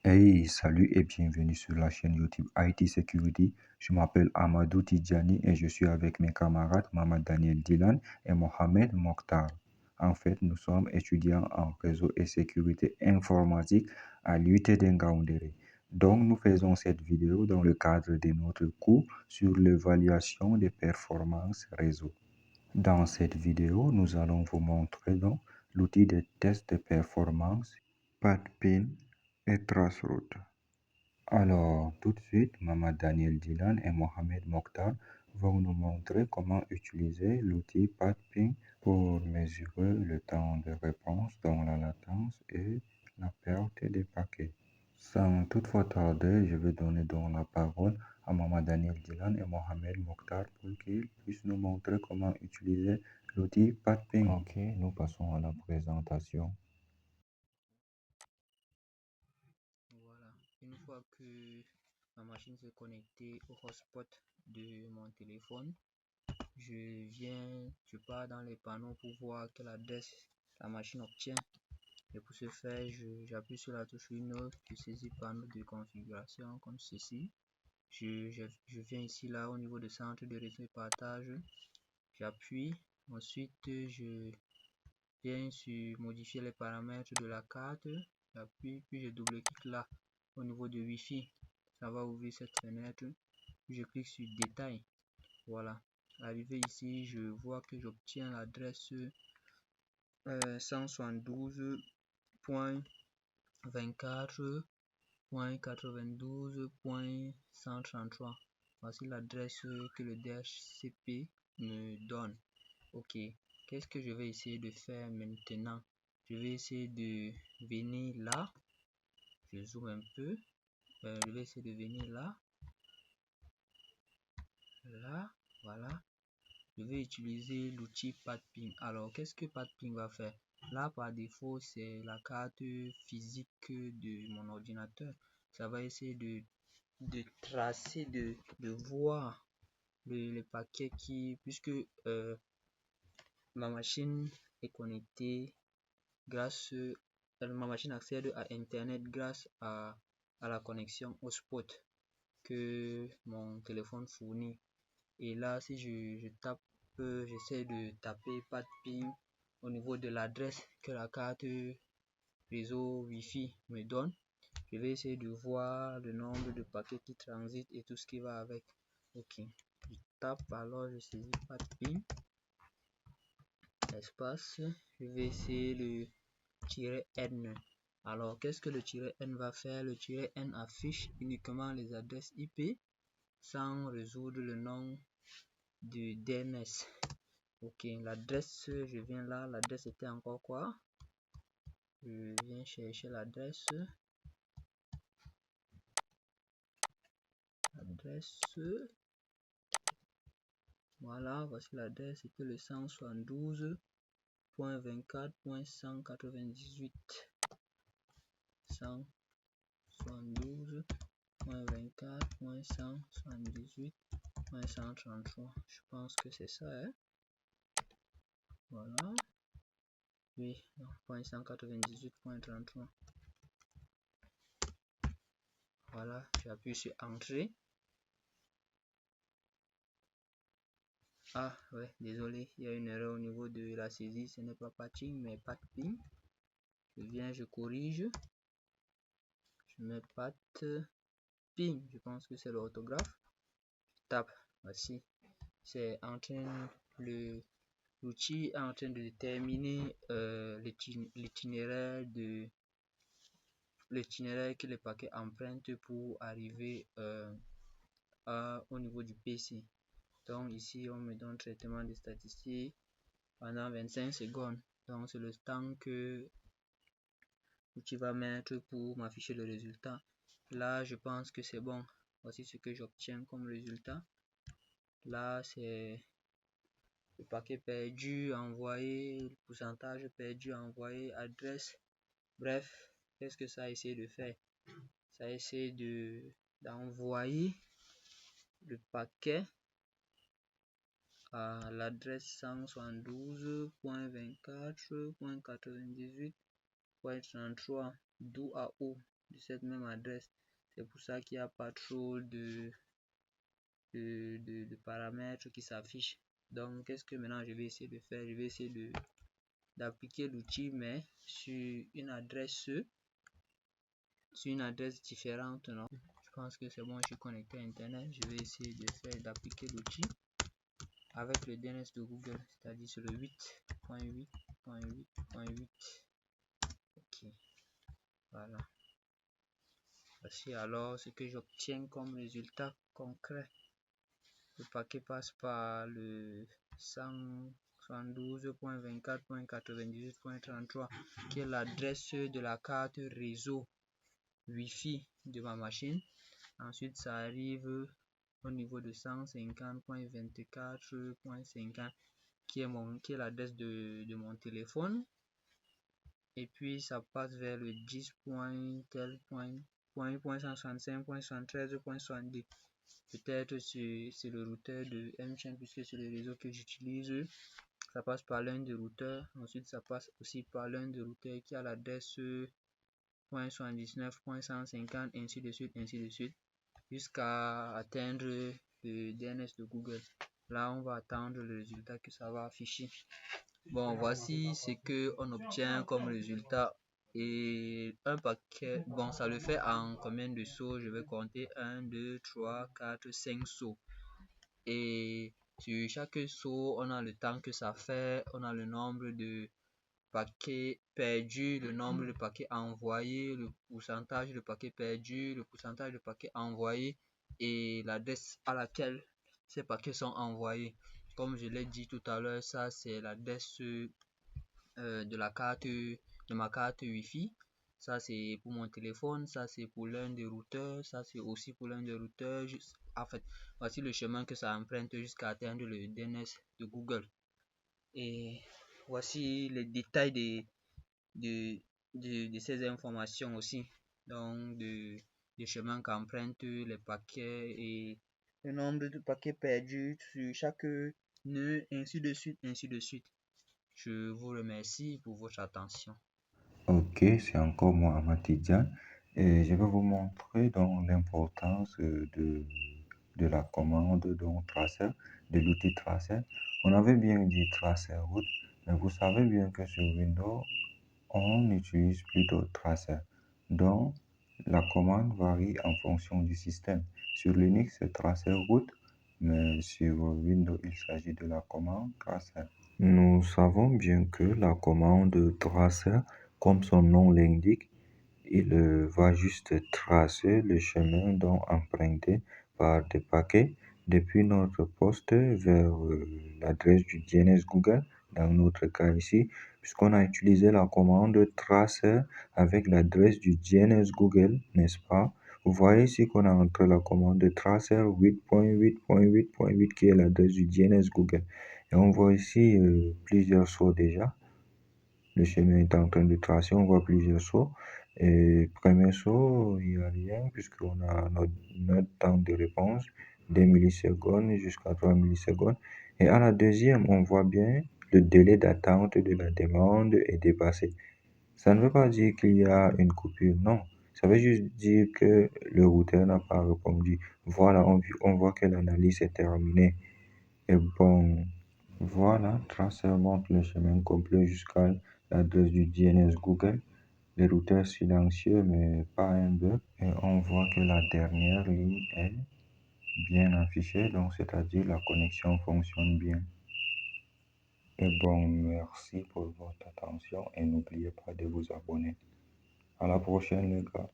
Hey, salut et bienvenue sur la chaîne YouTube IT Security. Je m'appelle Amadou Tidjani et je suis avec mes camarades Mohamed Daniel Dylan et Mohamed Mokhtar. En fait, nous sommes étudiants en réseau et sécurité informatique à l'UT d'Engaoundéré. Donc, nous faisons cette vidéo dans le cadre de notre cours sur l'évaluation des performances réseau. Dans cette vidéo, nous allons vous montrer donc l'outil de test de performance, PADPIN et Traceroute. Alors, tout de suite, Mohamed Daniel Dylan et Mohamed Mokhtar vont nous montrer comment utiliser l'outil PADPIN pour mesurer le temps de réponse dans la latence et la perte des paquets. Sans toutefois tarder, je vais donner donc la parole à Mohamed Daniel Dylan et Mohamed Mokhtar pour qu'ils puissent nous montrer comment utiliser l'outil PADPIN. Ok, nous passons à la présentation. Voilà, une fois que ma machine s'est connectée au hotspot de mon téléphone, je pars dans les panneaux pour voir quelle adresse la machine obtient. Et pour ce faire, j'appuie sur la touche Windows, je saisis panneau de configuration comme ceci. Je viens ici là au niveau de centre de réseau et partage, j'appuie. Ensuite, je viens sur modifier les paramètres de la carte, j'appuie, puis je double-clique là au niveau de Wi-Fi. Ça va ouvrir cette fenêtre, puis je clique sur détail. Voilà, arrivé ici, je vois que j'obtiens l'adresse 172.24.92.133. Voici l'adresse que le DHCP me donne. Ok, qu'est-ce que je vais essayer de faire maintenant? Je vais essayer de venir là. Je zoome un peu. Je vais essayer de venir là. Là, voilà. Je vais utiliser l'outil PADPIN. Alors, qu'est-ce que PADPIN va faire? Là, par défaut, c'est la carte physique de mon ordinateur. Ça va essayer de tracer, de voir les paquets puisque ma machine est connectée ma machine accède à Internet grâce à la connexion au spot que mon téléphone fournit. Et là, si je tape, j'essaie de taper PADPIN au niveau de l'adresse que la carte réseau Wi-Fi me donne, je vais essayer de voir le nombre de paquets qui transitent et tout ce qui va avec. Ok, je tape, alors je saisis PADPIN, espace, je vais essayer le -n. Alors, qu'est-ce que le -n va faire? Le -n affiche uniquement les adresses IP sans résoudre le nom du DNS. Ok, l'adresse, je viens là, l'adresse était encore quoi? Je viens chercher l'adresse. Voilà, voici l'adresse, c'était le 172.24.198. 172.24.178.133. Je pense que c'est ça, hein? Voilà. Oui, 198.33. Voilà, j'appuie sur Entrée. Ah ouais, désolé, il y a une erreur au niveau de la saisie, ce n'est pas patching mais PADPIN. Je viens, je corrige, je mets PADPIN, je pense que c'est l'orthographe. Je tape, voici, c'est en train, l'outil est en train de déterminer l'itinéraire que les paquets empruntent pour arriver au niveau du PC. Donc ici, on me donne traitement des statistiques pendant 25 secondes. Donc c'est le temps que l'outil va mettre pour m'afficher le résultat. Là, je pense que c'est bon. Voici ce que j'obtiens comme résultat. Là, c'est le paquet perdu, envoyé, le pourcentage perdu, envoyé, adresse. Bref, qu'est-ce que ça a essayé de faire? Ça a essayé d'envoyer le paquet à l'adresse 172.24.98.33 d'où à où. de cette même adresse. C'est pour ça qu'il n'y a pas trop de paramètres qui s'affichent. Donc, qu'est-ce que maintenant je vais essayer de faire? Je vais essayer d'appliquer l'outil, mais sur une adresse différente. Non, je pense que c'est bon, je suis connecté à internet. Je vais essayer d'appliquer l'outil avec le DNS de Google, c'est-à-dire sur le 8.8.8.8. ok, voilà. Voici alors ce que j'obtiens comme résultat concret. Le paquet passe par le 172.24.98.33 qui est l'adresse de la carte réseau Wi-Fi de ma machine. Ensuite, ça arrive au niveau de 150.24.50 qui est l'adresse de mon téléphone. Et puis, ça passe vers le 10.165.73.72. Peut-être c'est le routeur de MChain puisque c'est le réseau que j'utilise. Ça passe par l'un des routeurs. Ensuite, ça passe aussi par l'un des routeurs qui a l'adresse .79.150, ainsi de suite, jusqu'à atteindre le DNS de Google. Là, on va attendre le résultat que ça va afficher. Bon, voici ce que on obtient comme résultat. Et un paquet, bon, ça le fait en combien de sauts? Je vais compter 1, 2, 3, 4, 5 sauts. Et sur chaque saut, on a le temps que ça fait, on a le nombre de paquets perdus, le nombre de paquets envoyés, le pourcentage de paquets perdus, le pourcentage de paquets envoyés et l'adresse à laquelle ces paquets sont envoyés. Comme je l'ai dit tout à l'heure, ça c'est l'adresse de ma carte Wi-Fi. Ça c'est pour mon téléphone, ça c'est pour l'un des routeurs, ça c'est aussi pour l'un des routeurs. En fait, voici le chemin que ça emprunte jusqu'à atteindre le DNS de Google. Et voici les détails de ces informations aussi. Donc, des chemins qu'empruntent les paquets et le nombre de paquets perdus sur chaque nœud, ainsi de suite, ainsi de suite. Je vous remercie pour votre attention. Ok, c'est encore moi, Amatidjan, et je vais vous montrer donc l'importance de la commande donc tracer, de l'outil tracer. On avait bien dit tracer route, mais vous savez bien que sur Windows, on utilise plutôt tracer. Donc, la commande varie en fonction du système. Sur Linux, c'est tracer route, mais sur Windows, il s'agit de la commande tracer. Nous savons bien que la commande tracer, comme son nom l'indique, il va juste tracer le chemin donc emprunté par des paquets depuis notre poste vers l'adresse du DNS Google, dans notre cas ici, puisqu'on a utilisé la commande tracer avec l'adresse du DNS Google, n'est-ce pas? Vous voyez ici qu'on a entré la commande tracer 8.8.8.8 qui est l'adresse du DNS Google. Et on voit ici plusieurs sauts déjà. Le chemin est en train de tracer, on voit plusieurs sauts. Et premier saut, il n'y a rien puisqu'on a notre temps de réponse des millisecondes jusqu'à 3 millisecondes. Et à la deuxième, on voit bien le délai d'attente de la demande est dépassé. Ça ne veut pas dire qu'il y a une coupure, non. Ça veut juste dire que le routeur n'a pas répondu. Voilà, on voit que l'analyse est terminée. Et bon, voilà, tracer montre le chemin complet jusqu'à l'adresse du DNS Google. Les routeurs silencieux, mais pas un bug. Et on voit que la dernière ligne est bien affichée, donc c'est-à-dire la connexion fonctionne bien. Et bon, merci pour votre attention et n'oubliez pas de vous abonner. À la prochaine les gars.